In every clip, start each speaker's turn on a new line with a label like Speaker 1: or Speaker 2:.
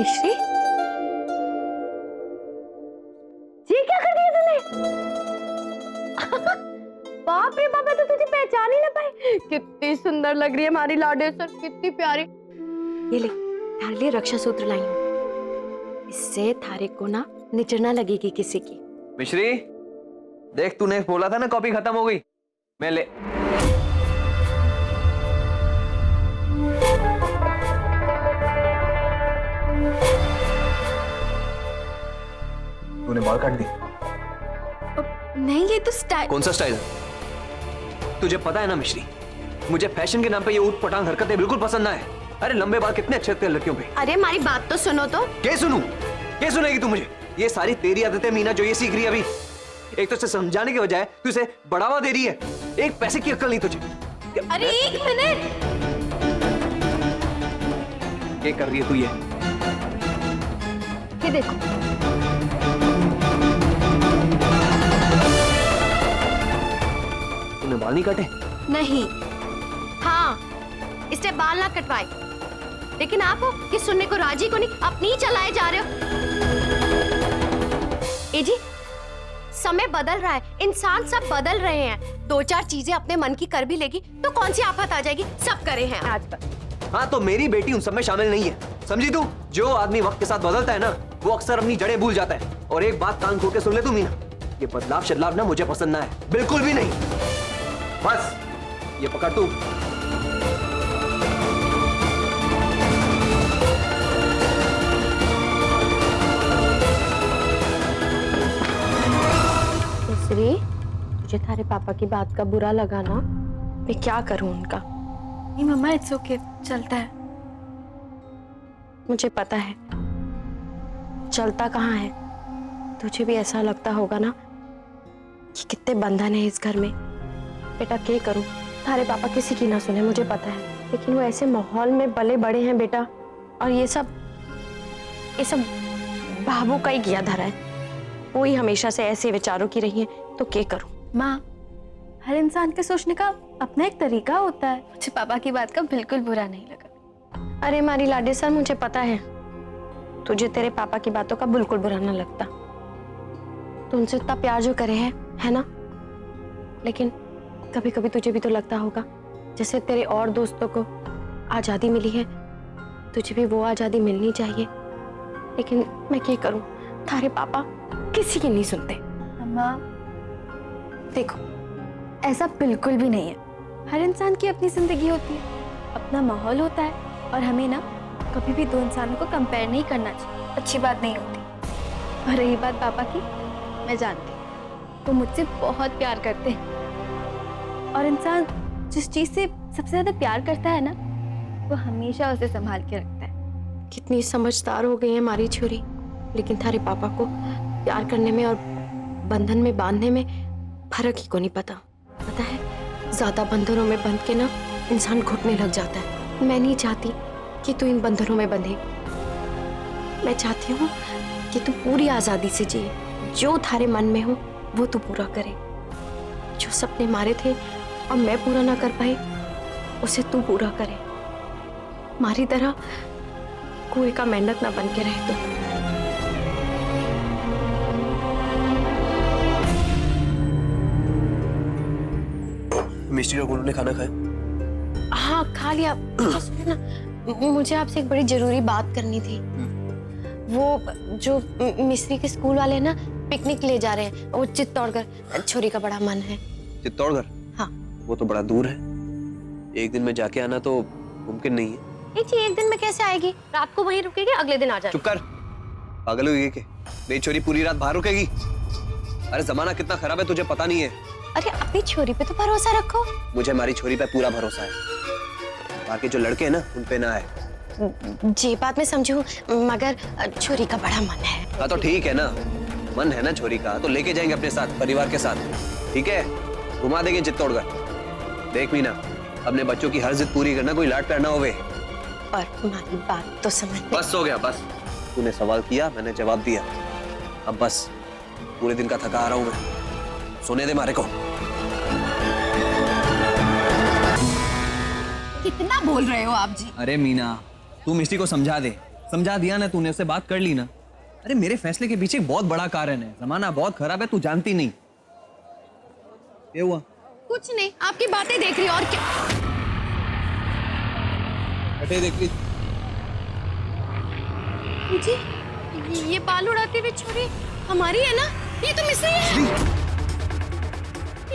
Speaker 1: मिश्री, ये क्या कर दिया तूने? बाप रे बाप, तो तुझे पहचान ही ना पाई। कितनी सुंदर लग रही है हमारी लाडेसर, कितनी प्यारी। ये ले, थारे लिए रक्षा सूत्र लाई हूँ। इससे थारे को ना निचर ना लगेगी किसी की।
Speaker 2: मिश्री, देख तूने बोला था ना कॉपी खत्म हो गई, मैं ले। तूने बाल काट दी?
Speaker 1: नहीं, ये तो स्टाइल।
Speaker 2: कौन सा स्टाइल? तुझे पता है ना मिश्री, मुझे फैशन के नाम पे ये ऊट पटांग हरकतें बिल्कुल पसंद ना है। अरे लंबे बाल कितने अच्छे लगते हैं लड़कियों पे।
Speaker 1: अरे हमारी बात तो सुनो तो।
Speaker 2: क्या सुनूं? क्या सुनेगी तू मुझे? ये सारी तेरी आदतें मीना जो ये सीख रही है अभी। एक तो इसे समझाने के बजाय तू इसे बढ़ावा दे रही है। एक पैसे की अक्ल नहीं तुझे।
Speaker 1: अरे एक मिनट,
Speaker 2: क्या कर रही है तू
Speaker 1: ये देखो।
Speaker 2: तूने बाल नहीं काटे?
Speaker 1: नहीं, हाँ, इससे बाल ना कटवाए, लेकिन आप हो कि सुनने को राजी को नहीं, अपनी ही चलाए जा रहे हो। ए जी, समय बदल रहा है, इंसान सब बदल रहे हैं। दो चार चीजें अपने मन की कर भी लेगी तो कौन सी आफत आ जाएगी? सब करे हैं आजकल।
Speaker 2: हाँ, तो मेरी बेटी उन सब में शामिल नहीं है, समझी तू? जो आदमी वक्त के साथ बदलता है ना, वो अक्सर अपनी जड़ें भूल जाता है। और एक बात कान खोल के सुन ले तू मीना, ये बदलाव शदलाव ना मुझे पसंद ना है, बिल्कुल भी नहीं। बस ये पकड़ तू।
Speaker 1: मिश्री, तुझे थारे पापा की बात का बुरा लगा ना? मैं क्या करूं उनका?
Speaker 3: नहीं मम्मा, इट्स ओके, चलता है।
Speaker 1: मुझे पता है चलता कहाँ है। तुझे भी ऐसा लगता होगा ना कि कितने बंधन है इस घर में। बेटा क्या करूं, थारे पापा किसी की ना सुने, मुझे पता है, लेकिन वो ऐसे माहौल में पले बड़े हैं बेटा। और ये सब बाबू का ही किया धरा है। वो ही हमेशा से ऐसे विचारों की रही है, तो क्या करूं?
Speaker 3: माँ, हर इंसान के सोचने का अपना एक तरीका होता है। मुझे पापा की बात का बिल्कुल बुरा नहीं लगा।
Speaker 1: अरे मारी लाडे सर, मुझे पता है तुझे तेरे पापा की बातों का बिल्कुल बुरा ना लगता। तो उनसे इतना प्यार जो करे है ना, लेकिन कभी कभी तुझे भी तो लगता होगा जैसे तेरे और दोस्तों को आजादी मिली है, तुझे भी वो आजादी मिलनी चाहिए। लेकिन मैं क्या करूं, थारे पापा किसी की नहीं सुनते।
Speaker 3: अम्मा देखो, ऐसा बिल्कुल भी नहीं है। हर इंसान की अपनी जिंदगी होती है, अपना माहौल होता है, और हमें ना कभी भी दो इंसानों को कंपेयर नहीं करना चाहिए, अच्छी बात नहीं होती। और रही बात पापा की, मैं जानती हूँ वो मुझसे बहुत प्यार करते हैं, और इंसान जिस चीज से सबसे ज्यादा प्यार करता है ना, वो हमेशा उसे संभाल के रखता है।
Speaker 1: कितनी समझदार हो गई है हमारी छोरी, लेकिन थारे पापा को प्यार करने में और बंधन में बांधने में फर्क ही को नहीं पता। पता है, ज्यादा बंधनों में बंध के ना इंसान घुटने लग जाता है। मैं नहीं चाहती कि तू इन बंधनों में बंधे। मैं चाहती हूँ कि तू पूरी आजादी से जिए, जो थारे मन में हो वो तू पूरा करे। जो सपने मारे थे और मैं पूरा ना कर पाई, उसे तू पूरा करे। हमारी तरह कुएं का मेंढक ना बन के रहे तू।
Speaker 2: मिश्री और गोलू ने खाना खाया?
Speaker 1: हाँ, खा लिया। सुनो ना, मुझे आपसे एक बड़ी जरूरी बात करनी थी। वो जो मिस्री के स्कूल वाले ना पिकनिक ले जा रहे हैं, वो चित्तौड़गढ़। छोरी का बड़ा मन है।
Speaker 2: चित्तौड़गढ़?
Speaker 1: हाँ।
Speaker 2: वो तो बड़ा दूर है, एक दिन में जाके आना तो मुमकिन नहीं है।
Speaker 1: एक दिन में कैसे आएगी? रात को वहीं रुकेगी, अगले दिन आ जाएगी।
Speaker 2: चुप कर, पागल हो गई के? मेरी छोरी पूरी रात बाहर रुकेगी? अरे जमाना कितना खराब है तुझे पता नहीं है।
Speaker 1: अरे अपनी छोरी पे तो भरोसा रखो।
Speaker 2: मुझे हमारी छोरी पे पूरा भरोसा है, बाकी जो लड़के हैं ना उन पे ना है।
Speaker 1: जी बात मैं समझू, मगर छोरी का बड़ा मन है।
Speaker 2: हाँ तो ठीक है ना, मन है ना छोरी का तो लेके जाएंगे अपने साथ, परिवार के साथ, ठीक है? घुमा देंगे चित्तौड़गढ़। देख मीना, अपने बच्चों की हर जिद पूरी करना, कोई लाड प्यार ना होवे।
Speaker 1: और तुम्हारी बात तो समझ।
Speaker 2: बस हो गया, बस। तूने सवाल किया, मैंने जवाब दिया। अब बस पूरे दिन का थका आ रहा हूं मैं, सोने दे मारे को।
Speaker 4: कितना बोल रहे हो आप जी?
Speaker 5: अरे मीना, तू मिश्री को समझा दे,
Speaker 2: समझा दिया ना तूने, उससे बात कर ली ना। अरे मेरे फैसले के पीछे एक बहुत बड़ा कारण है, जमाना बहुत खराब है, तू जानती नहीं। ये हुआ
Speaker 1: कुछ नहीं, आपकी बातें देख रही हूँ और क्या।
Speaker 2: हटे देख रही।
Speaker 1: जी ये बाल उड़ाती हुई छोरी हमारी है ना? ये तो मिस्री है।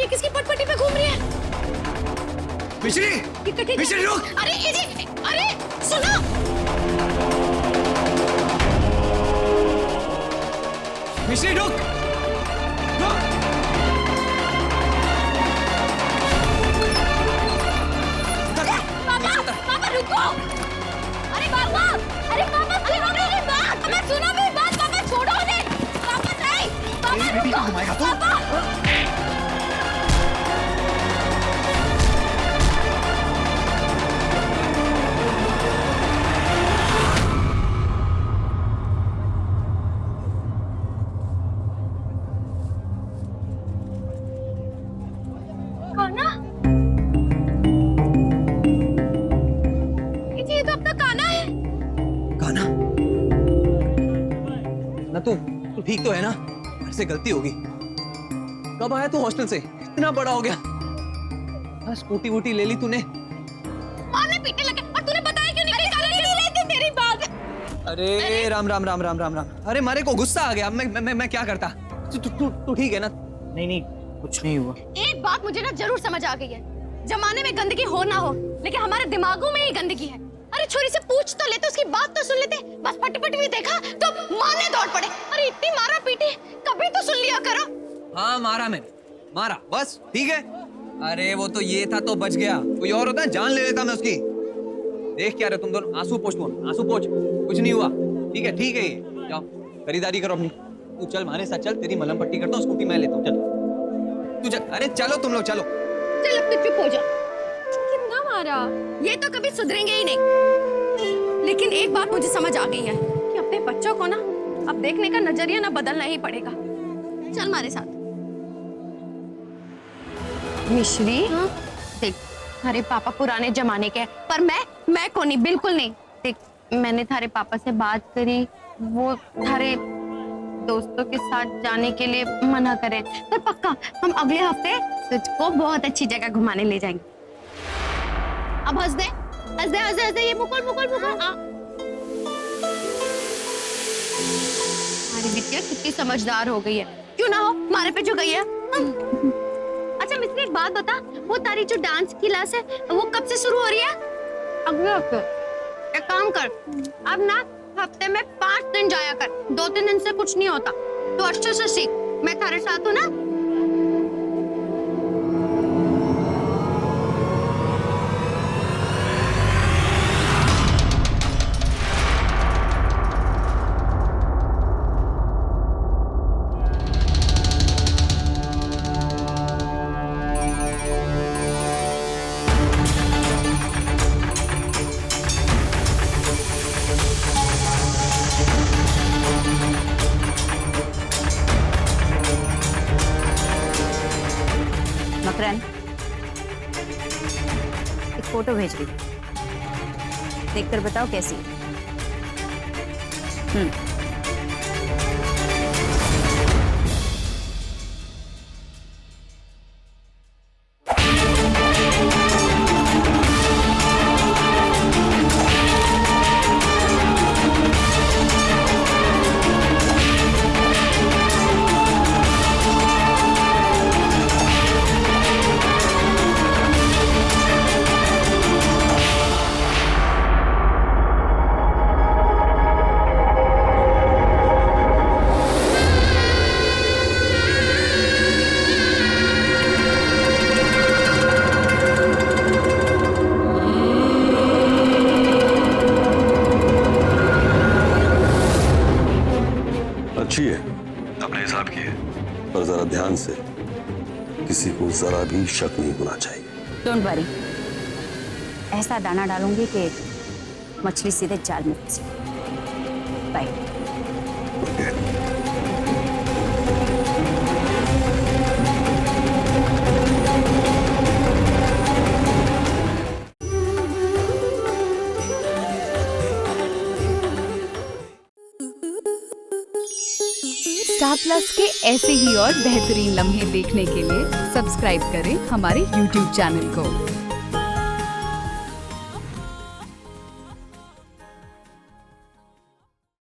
Speaker 1: ये किसकी पटपटी पे घूम रही है?
Speaker 2: मिश्री, मिश्री रुक।
Speaker 1: अरे ये जी, अरे सुनो।
Speaker 2: मिश्री रुक, रुक।
Speaker 1: पापा रुको। अरे पापा, अरे पापा सुनो मेरी बात। पापा सुनो मेरी बात। पापा छोड़ो मुझे। पापा नहीं। पापा रुको। पापा। कान्हा? ये तो अपना कान्हा है।
Speaker 2: कान्हा? ना तू ठीक तो है ना? घर से गलती होगी। कब आया तू हॉस्टल से? इतना बड़ा हो गया। हाँ, स्कूटी वूटी ले ली तूने?
Speaker 1: मारने पीटने लगे और तूने बताया क्यों नहीं? अरे लेते तेरी बात।
Speaker 2: अरे राम राम राम राम राम राम। अरे मारे को गुस्सा आ गया। मैं क्या करता? तू ठीक है ना?
Speaker 4: नहीं कुछ नहीं हुआ।
Speaker 1: एक बात मुझे ना जरूर समझ आ गई है, जमाने में गंदगी हो ना हो लेकिन हमारे दिमागों में ही गंदगी है। अरे छोरी से पूछ तो लेते, उसकी बात तो सुन लेते। बस पटी पटी भी देखा तो मारने दौड़ पड़े। अरे इतनी मारा पीटी कभी तो सुन लिया करो।
Speaker 2: हाँ मारा मैंने, मारा बस ठीक है। अरे वो तो ये था तो बच गया, कोई और होता जान ले लेता मैं उसकी। देख क्या रहे तुम दोनों? आंसू पोंछ, आंसू पोंछ। कुछ नहीं हुआ, ठीक है ये। जाओ खरीदारी करो अपनी। तू चल हमारे साथ चल, तेरी मलहम पट्टी करता हूँ, स्कूटी मैं लेता हूँ। चल तू चल। अरे चलो तुम लोग चलो।
Speaker 1: चल अब तो चुप हो जा। कितना मारा? ये तो कभी सुधरेंगे ही नहीं। लेकिन एक बात मुझे समझ आ गई है कि अपने बच्चों को ना अब देखने का नजरिया ना बदलना ही पड़ेगा। चल हमारे साथ। मिश्री, देख थारे पापा पुराने जमाने के हैं, पर मैं को नहीं, बिल्कुल नहीं। देख मैंने थारे पापा से बात करी, वो थारे दोस्तों के साथ जाने के लिए मना करे, पर पक्का हम अगले हफ्ते तुझको बहुत अच्छी जगह घुमाने ले जाएंगे। अब हंस दे, हंस दे, हंस दे, हंस दे। ये मुकुल मुकुल मुकुल। हमारी बिटिया कितनी समझदार हो गई है, क्यों ना हो हमारे पे जो गई है। अच्छा मिस्त्री एक बात बता, वो तारी जो डांस क्लास है वो कब से शुरू हो रही है? अगले हफ्ते। एक काम कर, अब ना हफ्ते में 5 दिन जाया कर, 2-3 दिन से कुछ नहीं होता, तो अच्छे से सीख। मैं थारे साथ हूँ ना।
Speaker 5: मकरन, एक फोटो भेज रही, देखकर बताओ कैसी है।
Speaker 6: अच्छी है, अपने हिसाब की है, पर जरा ध्यान से, किसी को जरा भी शक नहीं होना चाहिए।
Speaker 5: डोंट वरी, ऐसा दाना डालूंगी कि मछली सीधे जाल में फंसे। बाय।
Speaker 7: स्टार प्लस के ऐसे ही और बेहतरीन लम्हे देखने के लिए सब्सक्राइब करें हमारे YouTube चैनल को।